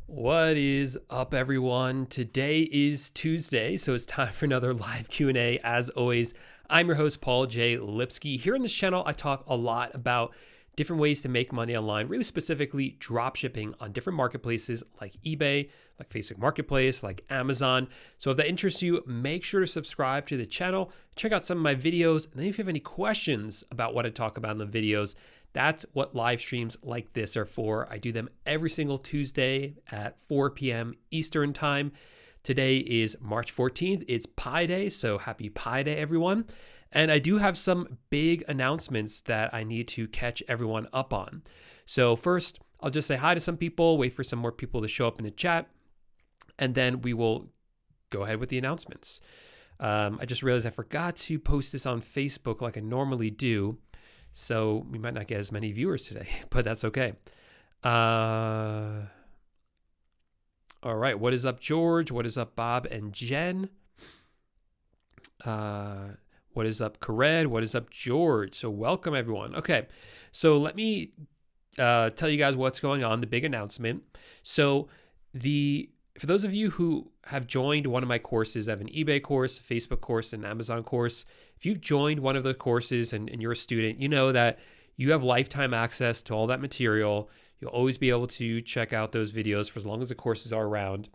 What is up, everyone? Today is Tuesday, so it's time for another live Q&A. As always, I'm your host, Paul J Lipsky. Here on this channel, I talk a lot about different ways to make money online, really specifically dropshipping on different marketplaces like eBay, like Facebook Marketplace, like Amazon. So if that interests you, make sure to subscribe to the channel, check out some of my videos, and then if you have any questions about what I talk about in the videos, that's what live streams like this are for. I do them every single Tuesday at 4 p.m. Eastern time. Today is March 14th. It's Pi Day, so happy Pi Day, everyone. And I do have some big announcements that I need to catch everyone up on. So first, I'll just say hi to some people, wait for some more people to show up in the chat, and then we will go ahead with the announcements. I just realized I forgot to post this on Facebook like I normally do. So we might not get as many viewers today, but that's okay. All right. What is up, George? What is up, Bob and Jen? What is up, Kared? What is up, George? So welcome, everyone. Okay. So let me tell you guys what's going on, the big announcement. So for those of you who have joined one of my courses, I have an eBay course, a Facebook course, and an Amazon course. If you've joined one of the courses and you're a student, you know that you have lifetime access to all that material. You'll always be able to check out those videos for as long as the courses are around.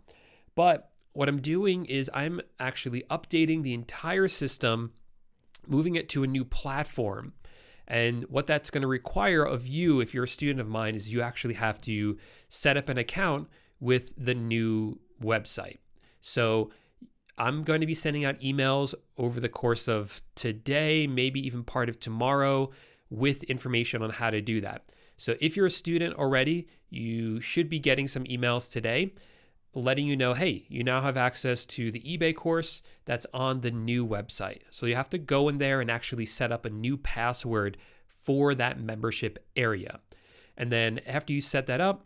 But what I'm doing is I'm actually updating the entire system, moving it to a new platform. And what that's going to require of you, if you're a student of mine, is you actually have to set up an account with the new website. So I'm going to be sending out emails over the course of today, maybe even part of tomorrow, with information on how to do that. So if you're a student already, you should be getting some emails today letting you know, hey, you now have access to the eBay course that's on the new website. So you have to go in there and actually set up a new password for that membership area. And then after you set that up,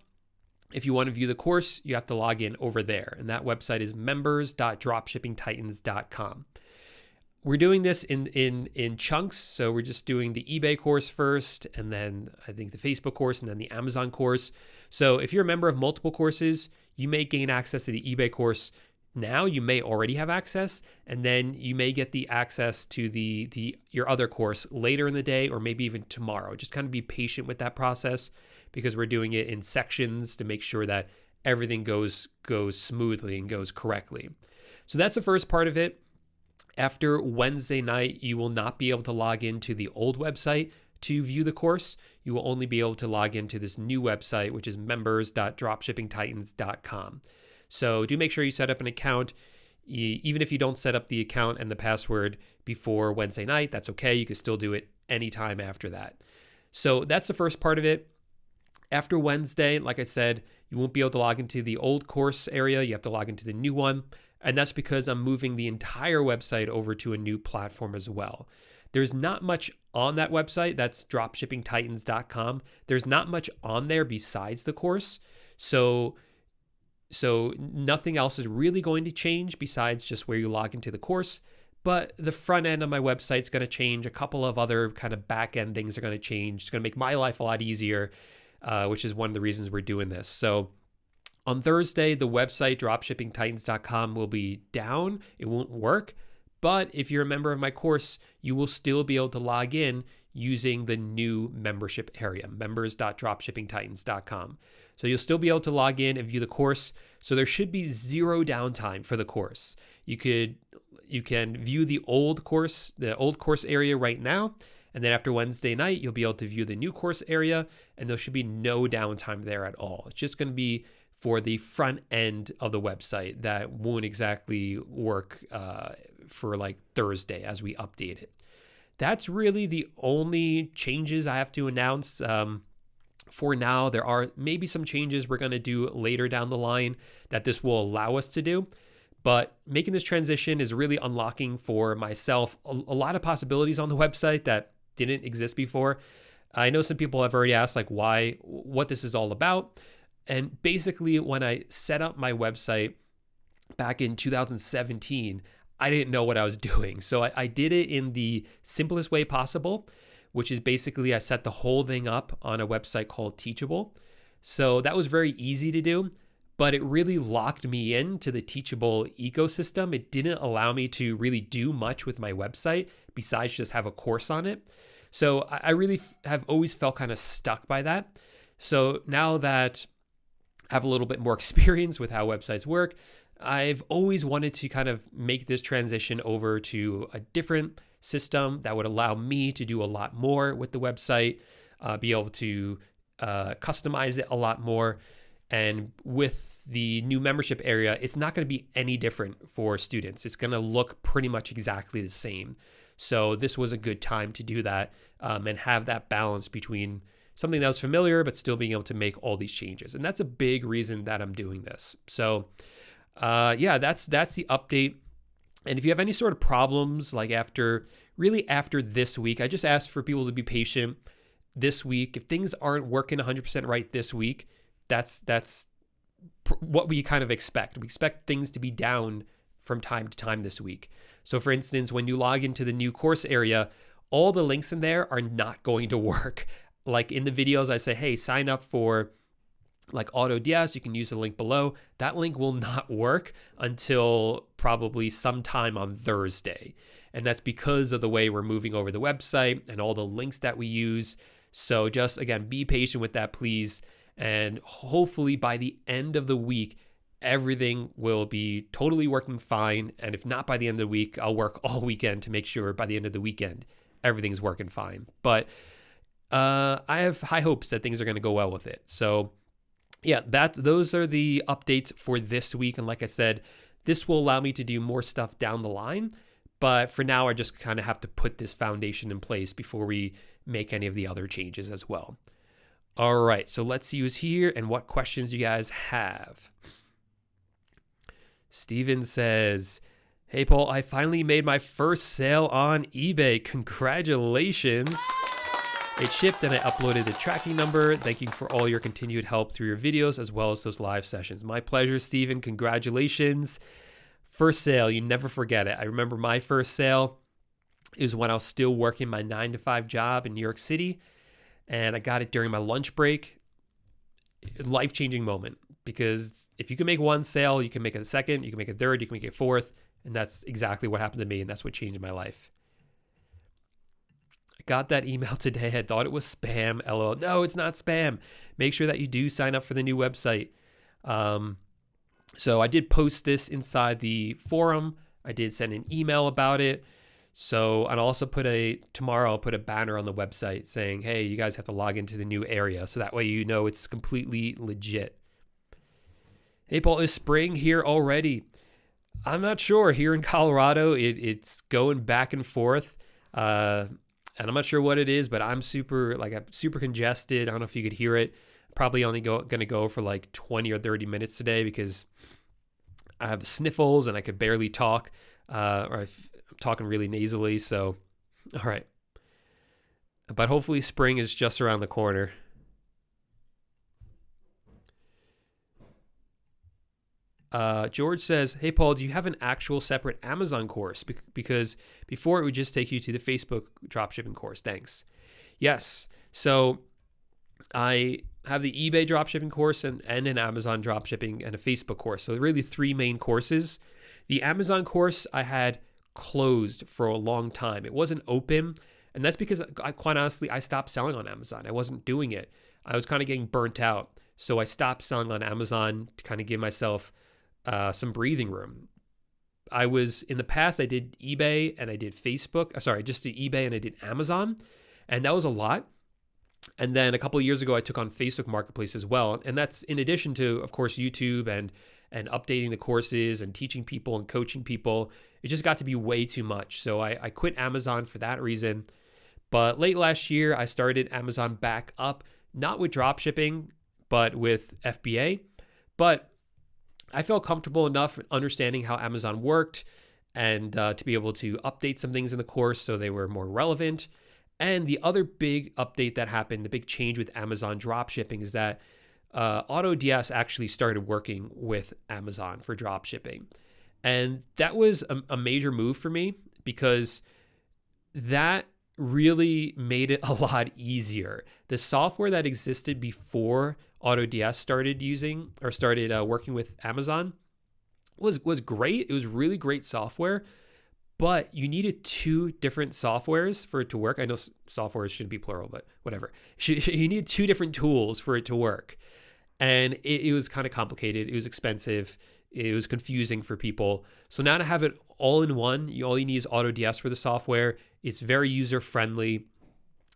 if you want to view the course, you have to log in over there. And that website is members.dropshippingtitans.com. We're doing this in chunks. So we're just doing the eBay course first, and then I think the Facebook course, and then the Amazon course. So if you're a member of multiple courses, you may gain access to the eBay course now. You may already have access, and then you may get the access to your other course later in the day, or maybe even tomorrow. Just kind of be patient with that process, because we're doing it in sections to make sure that everything goes smoothly and goes correctly. So that's the first part of it. After Wednesday night, you will not be able to log into the old website to view the course. You will only be able to log into this new website, which is members.dropshippingtitans.com. So do make sure you set up an account. Even if you don't set up the account and the password before Wednesday night, that's okay. You can still do it anytime after that. So that's the first part of it. After Wednesday, like I said, you won't be able to log into the old course area. You have to log into the new one. And that's because I'm moving the entire website over to a new platform as well. There's not much on that website. That's dropshippingtitans.com. There's not much on there besides the course. So nothing else is really going to change besides just where you log into the course. But the front end of my website is going to change. A couple of other kind of back end things are going to change. It's going to make my life a lot easier, which is one of the reasons we're doing this. So on Thursday, the website dropshippingtitans.com will be down. It won't work. But if you're a member of my course, you will still be able to log in using the new membership area, members.dropshippingtitans.com. So you'll still be able to log in and view the course. So there should be zero downtime for the course. You can view the old course area right now. And then after Wednesday night, you'll be able to view the new course area, and there should be no downtime there at all. It's just going to be for the front end of the website that won't exactly work for like Thursday as we update it. That's really the only changes I have to announce. For now, there are maybe some changes we're going to do later down the line that this will allow us to do. But making this transition is really unlocking for myself a lot of possibilities on the website that didn't exist before. I know some people have already asked like what this is all about. And basically, when I set up my website back in 2017, I didn't know what I was doing. So I did it in the simplest way possible, which is basically I set the whole thing up on a website called Teachable. So that was very easy to do. but it really locked me into the Teachable ecosystem. It didn't allow me to really do much with my website besides just have a course on it. So I really have always felt kind of stuck by that. So now that I have a little bit more experience with how websites work, I've always wanted to kind of make this transition over to a different system that would allow me to do a lot more with the website, be able to customize it a lot more. And with the new membership area, it's not going to be any different for students. It's going to look pretty much exactly the same. So this was a good time to do that and have that balance between something that was familiar, but still being able to make all these changes. And that's a big reason that I'm doing this. So yeah, that's the update. And if you have any sort of problems, like after this week, I just ask for people to be patient this week. If things aren't working 100% right this week, that's what we kind of expect. We expect things to be down from time to time this week. So for instance, when you log into the new course area, all the links in there are not going to work. Like in the videos, I say, hey, sign up for like AutoDS, you can use the link below. That link will not work until probably sometime on Thursday. And that's because of the way we're moving over the website and all the links that we use. So just, again, be patient with that, please. And hopefully by the end of the week, everything will be totally working fine. And if not by the end of the week, I'll work all weekend to make sure by the end of the weekend, everything's working fine. But I have high hopes that things are going to go well with it. So yeah, those are the updates for this week. And like I said, this will allow me to do more stuff down the line. But for now, I just kind of have to put this foundation in place before we make any of the other changes as well. All right, so let's see who's here and what questions you guys have. Steven says, hey, Paul, I finally made my first sale on eBay. Congratulations. It shipped and I uploaded the tracking number. Thank you for all your continued help through your videos as well as those live sessions. My pleasure, Steven. Congratulations. First sale, you never forget it. I remember my first sale is when I was still working my 9-to-5 job in New York City. And I got it during my lunch break. Life-changing moment, because if you can make one sale, you can make a second, you can make a third, you can make a fourth. And that's exactly what happened to me. And that's what changed my life. I got that email today. I thought it was spam. LOL. No, it's not spam. Make sure that you do sign up for the new website. So I did post this inside the forum. I did send an email about it. So I'll also tomorrow I'll put a banner on the website saying, hey, you guys have to log into the new area. So that way you know it's completely legit. Hey, Paul, is spring here already? I'm not sure. Here in Colorado, it's going back and forth. And I'm not sure what it is, but I'm super congested. I don't know if you could hear it. Probably only going to go for like 20 or 30 minutes today because I have the sniffles and I could barely talk, or I'm talking really nasally. So, all right. But hopefully spring is just around the corner. George says, hey, Paul, do you have an actual separate Amazon course? Because before it would just take you to the Facebook dropshipping course. Thanks. Yes. So I have the eBay dropshipping course and an Amazon dropshipping and a Facebook course. So really 3 main courses. The Amazon course I had closed for a long time. It wasn't open. And that's because quite honestly, I stopped selling on Amazon. I wasn't doing it. I was kind of getting burnt out. So I stopped selling on Amazon to kind of give myself some breathing room. In the past, I did eBay and I did Facebook. Sorry, just did eBay and I did Amazon. And that was a lot. And then a couple of years ago, I took on Facebook Marketplace as well. And that's in addition to, of course, YouTube and updating the courses and teaching people and coaching people. It just got to be way too much. So I quit Amazon for that reason. But late last year, I started Amazon back up, not with dropshipping, but with FBA. But I felt comfortable enough understanding how Amazon worked and to be able to update some things in the course so they were more relevant. And the other big update that happened, the big change with Amazon dropshipping, is that AutoDS actually started working with Amazon for dropshipping. And that was a major move for me because that really made it a lot easier. The software that existed before AutoDS started using or started working with Amazon was great. It was really great software, but you needed two different softwares for it to work. I know softwares shouldn't be plural, but whatever. You need two different tools for it to work. And it was kind of complicated. It was expensive. It was confusing for people. So now to have it all in one, all you need is AutoDS for the software. It's very user-friendly.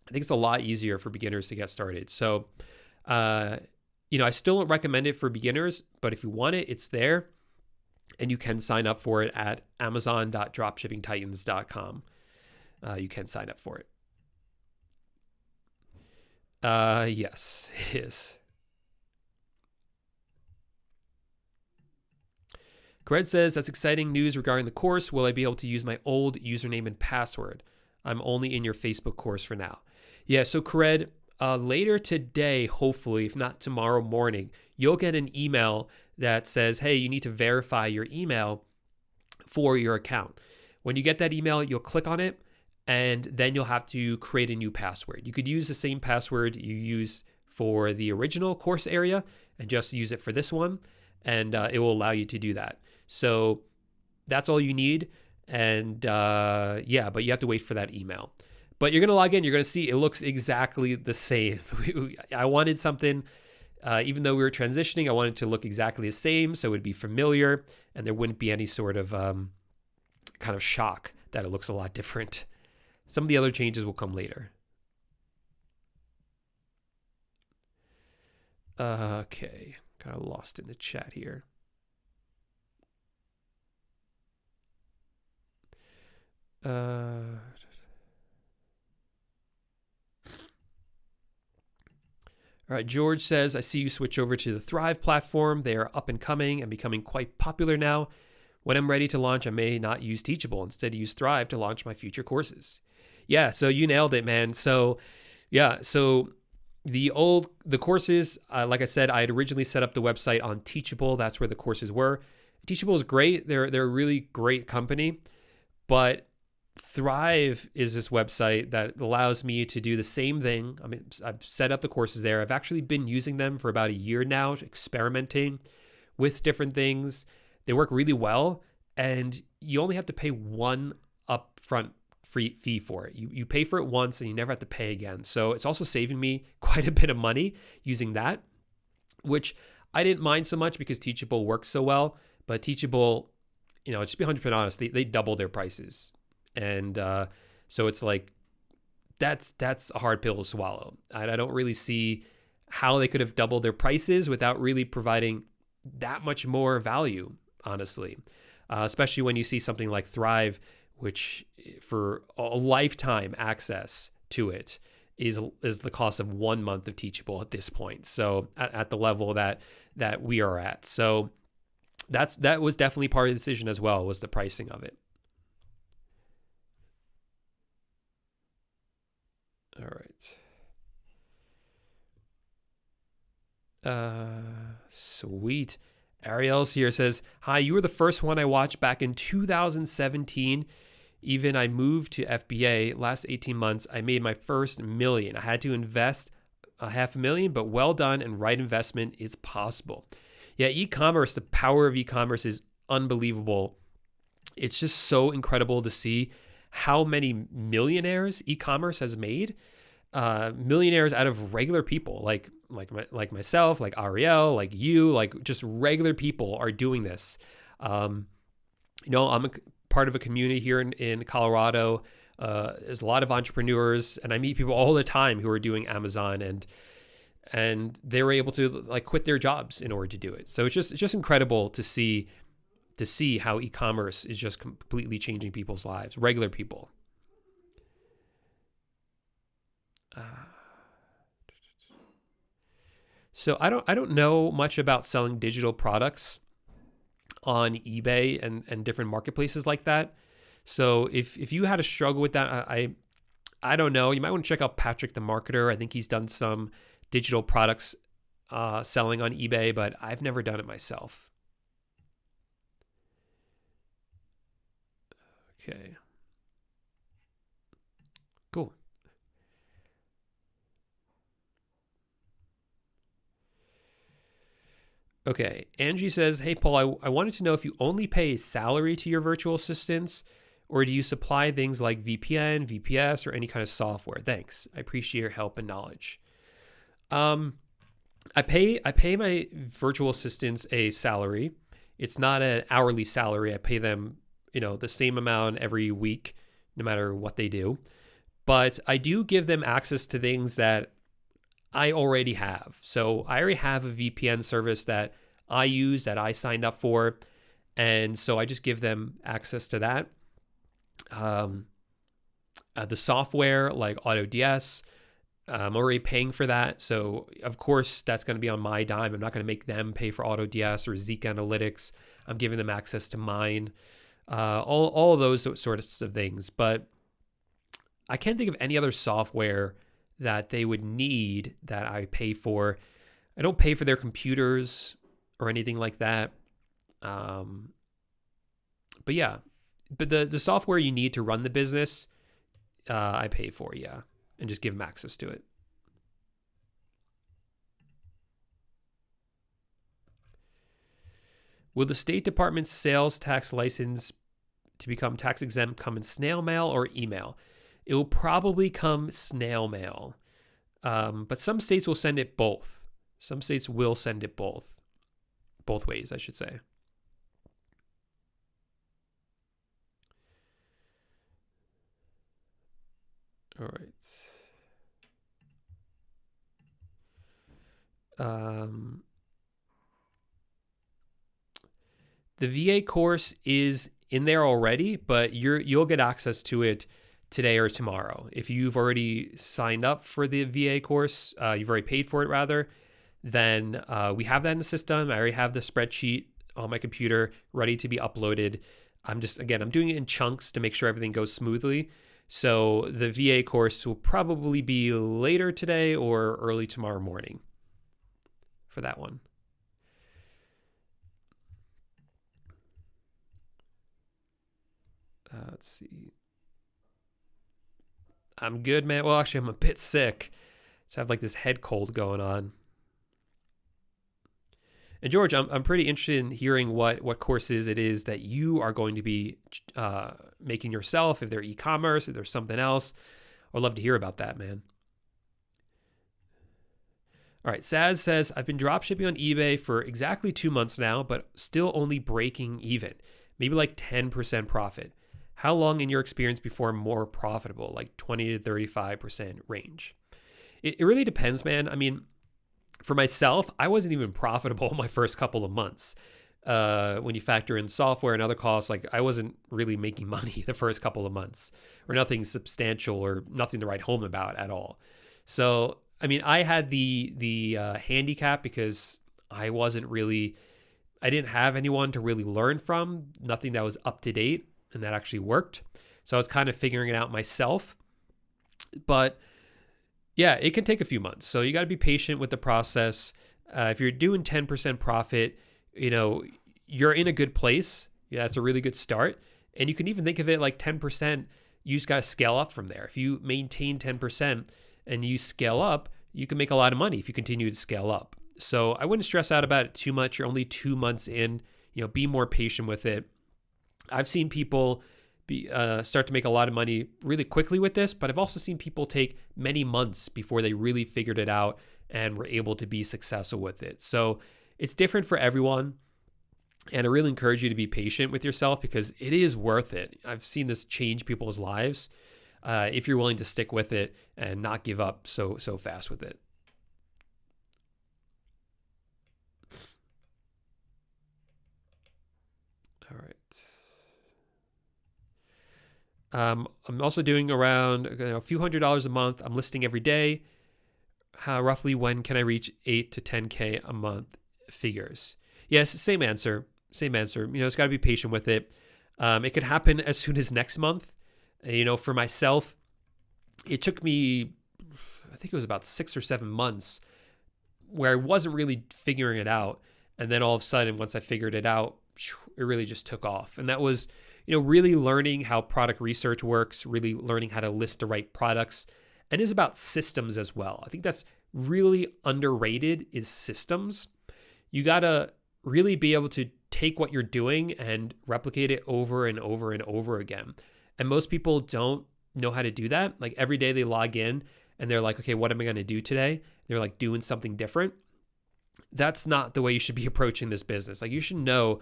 I think it's a lot easier for beginners to get started. So, I still don't recommend it for beginners, but if you want it, it's there. And you can sign up for it at amazon.dropshippingtitans.com. You can sign up for it. Yes, it is. Cred says, that's exciting news regarding the course. Will I be able to use my old username and password? I'm only in your Facebook course for now. Yeah, so Cred, later today, hopefully, if not tomorrow morning, you'll get an email that says, hey, you need to verify your email for your account. When you get that email, you'll click on it, and then you'll have to create a new password. You could use the same password you use for the original course area and just use it for this one, and it will allow you to do that. So that's all you need. And but you have to wait for that email. But you're going to log in. You're going to see it looks exactly the same. I wanted something, even though we were transitioning, I wanted to look exactly the same so it would be familiar and there wouldn't be any sort of kind of shock that it looks a lot different. Some of the other changes will come later. Okay, kind of lost in the chat here. All right, George says, I see you switch over to the Thrive platform. They are up and coming and becoming quite popular now. When I'm ready to launch, I may not use Teachable. Instead, use Thrive to launch my future courses. Yeah, so you nailed it, man. So, yeah, so the courses, like I said, I had originally set up the website on Teachable. That's where the courses were. Teachable is great. They're a really great company, but Thrive is this website that allows me to do the same thing. I mean, I've set up the courses there. I've actually been using them for about a year now, experimenting with different things. They work really well, and you only have to pay one upfront fee for it. You pay for it once, and you never have to pay again. So it's also saving me quite a bit of money using that, which I didn't mind so much because Teachable works so well. But Teachable, just be 100% honest, they double their prices. And so it's like, that's a hard pill to swallow. I don't really see how they could have doubled their prices without really providing that much more value, honestly. Especially when you see something like Thrive, which for a lifetime access to it is the cost of 1 month of Teachable at this point. So at the level that we are at. So that was definitely part of the decision as well, was the pricing of it. All right. Sweet. Ariel's here, says, hi, you were the first one I watched back in 2017. Even I moved to FBA. Last 18 months, I made my first $1 million. I had to invest $500,000, but well done and right investment is possible. Yeah, e-commerce, the power of e-commerce is unbelievable. It's just so incredible to see how many millionaires e-commerce has made. Millionaires out of regular people like myself, like Ariel, like you, like just regular people are doing this. I'm a part of a community here in Colorado. There's a lot of entrepreneurs, and I meet people all the time who are doing Amazon, and they were able to like quit their jobs in order to do it. So it's just incredible to see how e-commerce is just completely changing people's lives, regular people. So I don't know much about selling digital products on eBay and different marketplaces like that. So if you had a struggle with that, I don't know. You might want to check out Patrick the Marketer. I think he's done some digital products selling on eBay, but I've never done it myself. Okay. Cool. Okay, Angie says, hey, Paul, I wanted to know if you only pay salary to your virtual assistants, or do you supply things like VPN, VPS, or any kind of software? Thanks. I appreciate your help and knowledge. I pay my virtual assistants a salary. It's not an hourly salary. I pay them, the same amount every week, no matter what they do. But I do give them access to things that I already have. So I already have a VPN service that I use, that I signed up for. And so I just give them access to that. The software like AutoDS, I'm already paying for that. So of course that's going to be on my dime. I'm not going to make them pay for AutoDS or Zeek Analytics. I'm giving them access to mine, all of those sorts of things. But I can't think of any other software that they would need that I pay for. I don't pay for their computers or anything like that. But yeah, but the software you need to run the business, I pay for, yeah, and just give them access to it. Will the State Department's sales tax license to become tax exempt come in snail mail or email? It will probably come snail mail, but some states will send it both. Some states will send it both ways, I should say. All right. The VA course is in there already, but you'll get access to it today or tomorrow. If you've already signed up for the VA course, you've already paid for it rather, then we have that in the system. I already have the spreadsheet on my computer ready to be uploaded. I'm doing it in chunks to make sure everything goes smoothly. So the VA course will probably be later today or early tomorrow morning for that one. Let's see. I'm good, man. Well, actually, I'm a bit sick. So I have like this head cold going on. And George, I'm pretty interested in hearing what courses it is that you are going to be making yourself, if they're e-commerce, if there's something else. I'd love to hear about that, man. All right, Saz says, I've been dropshipping on eBay for exactly 2 months now, but still only breaking even, maybe like 10% profit. How long in your experience before more profitable, like 20 to 35% range? It really depends, man. I mean, for myself, I wasn't even profitable my first couple of months. When you factor in software and other costs, like I wasn't really making money the first couple of months, or nothing substantial or nothing to write home about at all. So, I mean, I had the handicap because I didn't have anyone to really learn from, nothing that was up to date and that actually worked. So I was kind of figuring it out myself. But yeah, it can take a few months. So you got to be patient with the process. If you're doing 10% profit, you're in a good place. Yeah, that's a really good start. And you can even think of it like 10%, you just got to scale up from there. If you maintain 10% and you scale up, you can make a lot of money if you continue to scale up. So I wouldn't stress out about it too much. You're only 2 months in, be more patient with it. I've seen people start to make a lot of money really quickly with this, but I've also seen people take many months before they really figured it out and were able to be successful with it. So it's different for everyone. And I really encourage you to be patient with yourself because it is worth it. I've seen this change people's lives if you're willing to stick with it and not give up so fast with it. All right. I'm also doing around a few $100s a month. I'm listing every day. Roughly when can I reach 8 to 10K a month figures? Yes, same answer. It's got to be patient with it. It could happen as soon as next month. For myself, it took me, I think it was about 6 or 7 months where I wasn't really figuring it out. And then all of a sudden, once I figured it out, it really just took off. And that was, really learning how product research works, really learning how to list the right products, and is about systems as well. I think that's really underrated is systems. You got to really be able to take what you're doing and replicate it over and over and over again. And most people don't know how to do that. Like every day they log in and they're like, okay, what am I going to do today? They're like doing something different. That's not the way you should be approaching this business. Like you should know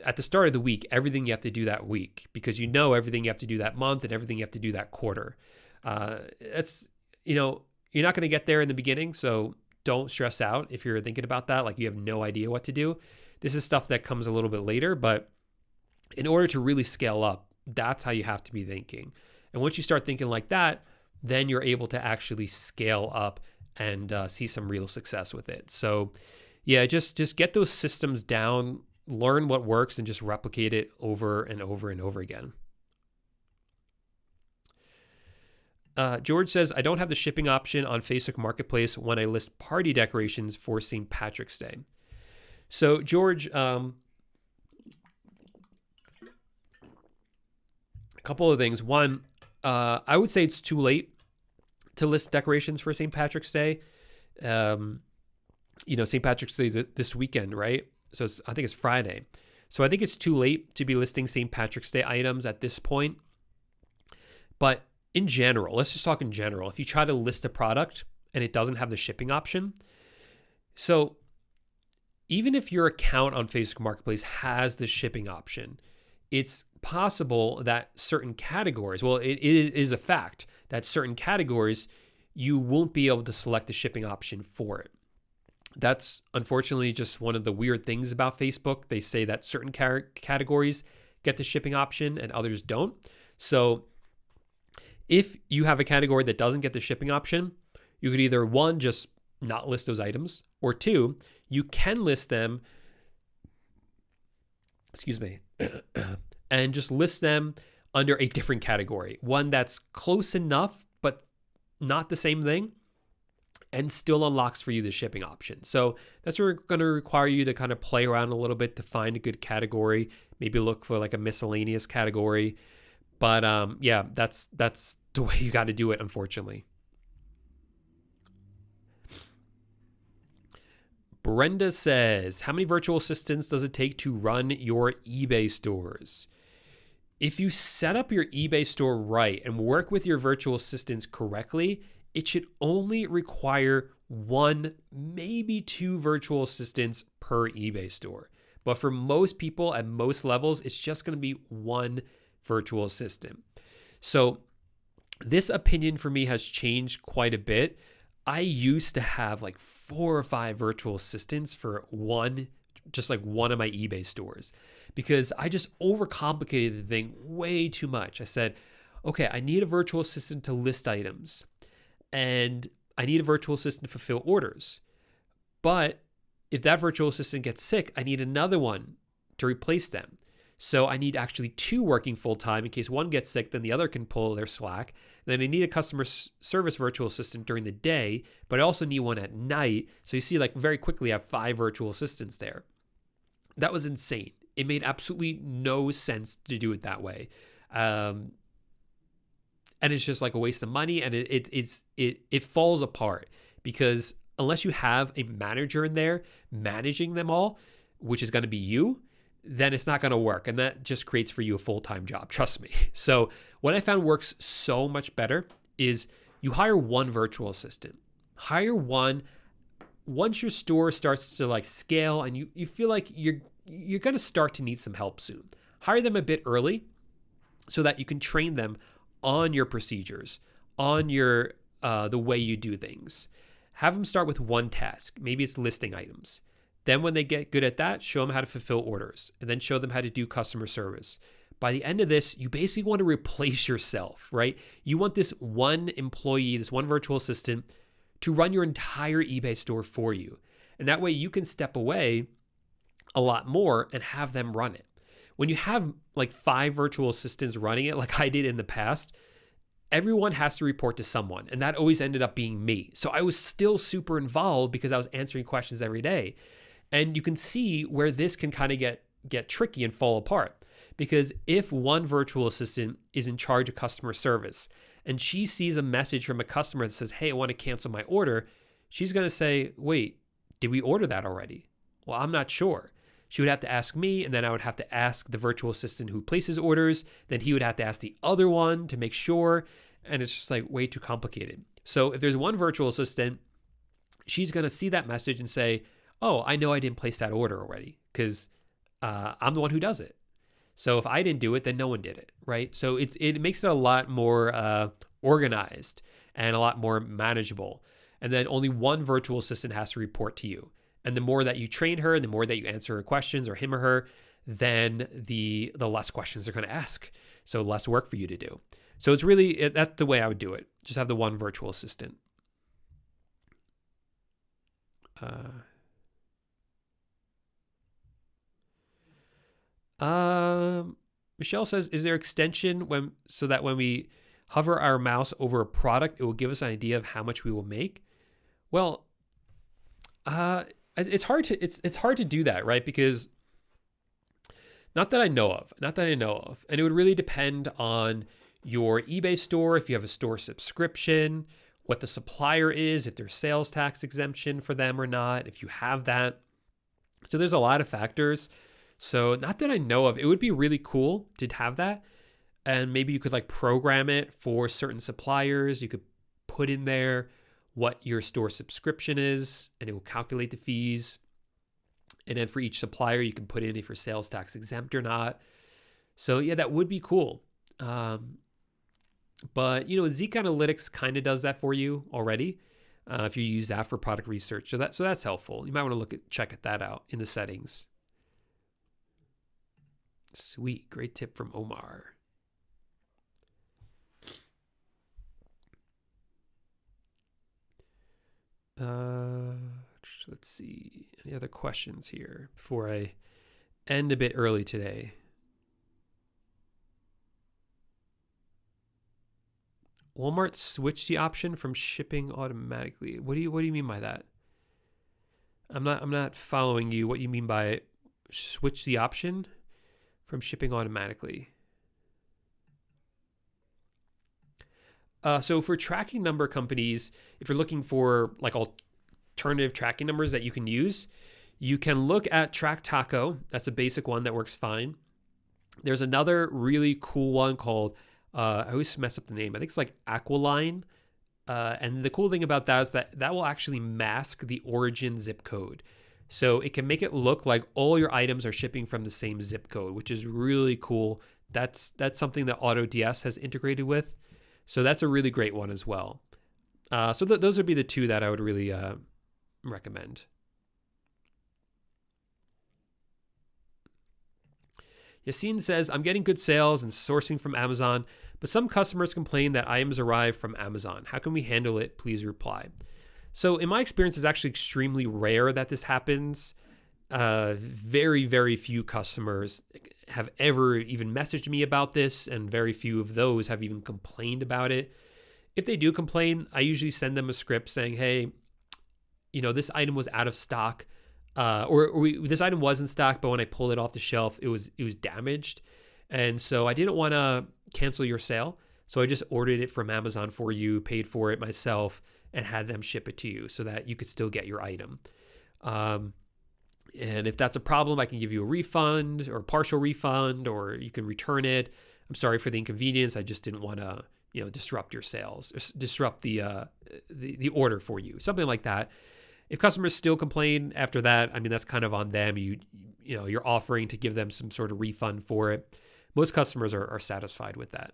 at the start of the week, everything you have to do that week, because you know everything you have to do that month and everything you have to do that quarter. That's, you're not going to get there in the beginning. So don't stress out if you're thinking about that. Like you have no idea what to do. This is stuff that comes a little bit later, but in order to really scale up, that's how you have to be thinking. And once you start thinking like that, then you're able to actually scale up and see some real success with it. So yeah, just get those systems down, learn what works, and just replicate it over and over and over again. George says, I don't have the shipping option on Facebook Marketplace when I list party decorations for St. Patrick's Day. So George, a couple of things. One, I would say it's too late to list decorations for St. Patrick's Day. St. Patrick's Day is this weekend, right? So I think it's Friday. So I think it's too late to be listing St. Patrick's Day items at this point. But in general, let's just talk in general. If you try to list a product and it doesn't have the shipping option, so even if your account on Facebook Marketplace has the shipping option, it's possible that certain categories, well, it is a fact that certain categories, you won't be able to select the shipping option for it. That's unfortunately just one of the weird things about Facebook. They say that certain categories get the shipping option and others don't. So if you have a category that doesn't get the shipping option, you could either one, just not list those items, or two, you can list them, and just list them under a different category, one that's close enough, but not the same thing, and still unlocks for you the shipping option. So that's going to require you to kind of play around a little bit to find a good category, maybe look for like a miscellaneous category. But yeah, that's the way you got to do it, unfortunately. Brenda says, how many virtual assistants does it take to run your eBay stores? If you set up your eBay store right and work with your virtual assistants correctly, it should only require one, maybe two virtual assistants per eBay store. But for most people at most levels, it's just going to be one virtual assistant. So this opinion for me has changed quite a bit. I used to have like 4 or 5 virtual assistants for one of my eBay stores, because I just overcomplicated the thing way too much. I said, okay, I need a virtual assistant to list items, and I need a virtual assistant to fulfill orders. But if that virtual assistant gets sick, I need another one to replace them. So I need actually 2 working full-time in case one gets sick, then the other can pull their slack. And then I need a customer service virtual assistant during the day, but I also need one at night. So you see, like, very quickly I have 5 virtual assistants there. That was insane. It made absolutely no sense to do it that way. And it's just like a waste of money, and it falls apart, because unless you have a manager in there managing them all, which is going to be you, then it's not going to work. And that just creates for you a full-time job. Trust me. So what I found works so much better is you hire one virtual assistant. Hire one. Once your store starts to like scale and you feel like you're going to start to need some help soon, hire them a bit early so that you can train them on your procedures, on your the way you do things. Have them start with one task. Maybe it's listing items. Then when they get good at that, show them how to fulfill orders, and then show them how to do customer service. By the end of this, you basically want to replace yourself, right? You want this one employee, this one virtual assistant, to run your entire eBay store for you. And that way you can step away a lot more and have them run it. When you have like 5 virtual assistants running it, like I did in the past, everyone has to report to someone. And that always ended up being me. So I was still super involved because I was answering questions every day. And you can see where this can kind of get tricky and fall apart. Because if one virtual assistant is in charge of customer service and she sees a message from a customer that says, hey, I want to cancel my order, she's going to say, wait, did we order that already? Well, I'm not sure. She would have to ask me, and then I would have to ask the virtual assistant who places orders. Then he would have to ask the other one to make sure. And it's just like way too complicated. So if there's one virtual assistant, she's going to see that message and say, oh, I know I didn't place that order already because I'm the one who does it. So if I didn't do it, then no one did it, right? So it makes it a lot more organized and a lot more manageable. And then only one virtual assistant has to report to you. And the more that you train her and the more that you answer her questions or him or her, then the less questions they're going to ask. So less work for you to do. So it's really, that's the way I would do it. Just have the one virtual assistant. Michelle says, is there extension so that when we hover our mouse over a product, it will give us an idea of how much we will make? Well, it's hard to do that, right? Because not that I know of, and it would really depend on your eBay store, if you have a store subscription, what the supplier is, if there's sales tax exemption for them or not, if you have that. So there's a lot of factors. So not that I know of. It would be really cool to have that. And maybe you could like program it for certain suppliers. You could put in there what your store subscription is, and it will calculate the fees. And then for each supplier, you can put in if you're sales tax exempt or not. So yeah, that would be cool. But Zeek Analytics kind of does that for you already if you use that for product research. So that's helpful. You might want to check that out in the settings. Sweet, great tip from Omar. Let's see, any other questions here before I end a bit early today? Walmart switched the option from shipping automatically. What do you mean by that? I'm not following you. What you mean by switch the option from shipping automatically? So for tracking number companies, if you're looking for like alternative tracking numbers that you can use, you can look at TrackTaco. That's a basic one that works fine. There's another really cool one called, I always mess up the name. I think it's like Aqualine. And the cool thing about that is that will actually mask the origin zip code. So it can make it look like all your items are shipping from the same zip code, which is really cool. That's something that AutoDS has integrated with. So that's a really great one as well. So those would be the two that I would really recommend. Yassine says, I'm getting good sales and sourcing from Amazon, but some customers complain that items arrive from Amazon. How can we handle it? Please reply. So in my experience, it's actually extremely rare that this happens. Very, very few customers have ever even messaged me about this, and very few of those have even complained about it. If they do complain, I usually send them a script saying, hey, this item was out of stock. This item was in stock, but when I pulled it off the shelf, it was damaged. And so I didn't want to cancel your sale. So I just ordered it from Amazon for you, paid for it myself, and had them ship it to you so that you could still get your item. And if that's a problem, I can give you a refund or partial refund, or you can return it. I'm sorry for the inconvenience. I just didn't want to, disrupt your sales, or disrupt the order for you, something like that. If customers still complain after that, that's kind of on them. You're offering to give them some sort of refund for it. Most customers are satisfied with that.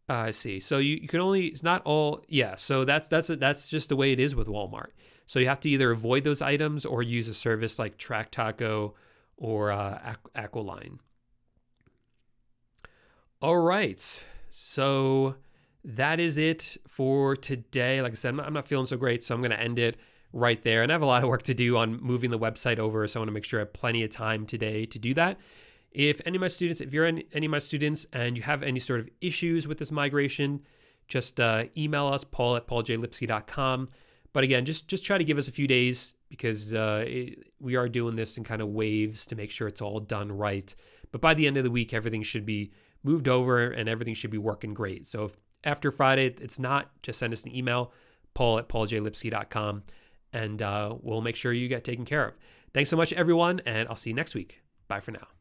I see. So you can only, it's not all, yeah. So that's just the way it is with Walmart. So you have to either avoid those items or use a service like TrackTaco or Aqualine. All right. So that is it for today. Like I said, I'm not feeling so great, so I'm going to end it right there. And I have a lot of work to do on moving the website over, so I want to make sure I have plenty of time today to do that. If you're any of my students and you have any sort of issues with this migration, just email us, Paul at pauljlipsky.com. But again, just try to give us a few days because we are doing this in kind of waves to make sure it's all done right. But by the end of the week, everything should be moved over and everything should be working great. So if after Friday it's not, just send us an email, paul@pauljlipsky.com, and we'll make sure you get taken care of. Thanks so much, everyone, and I'll see you next week. Bye for now.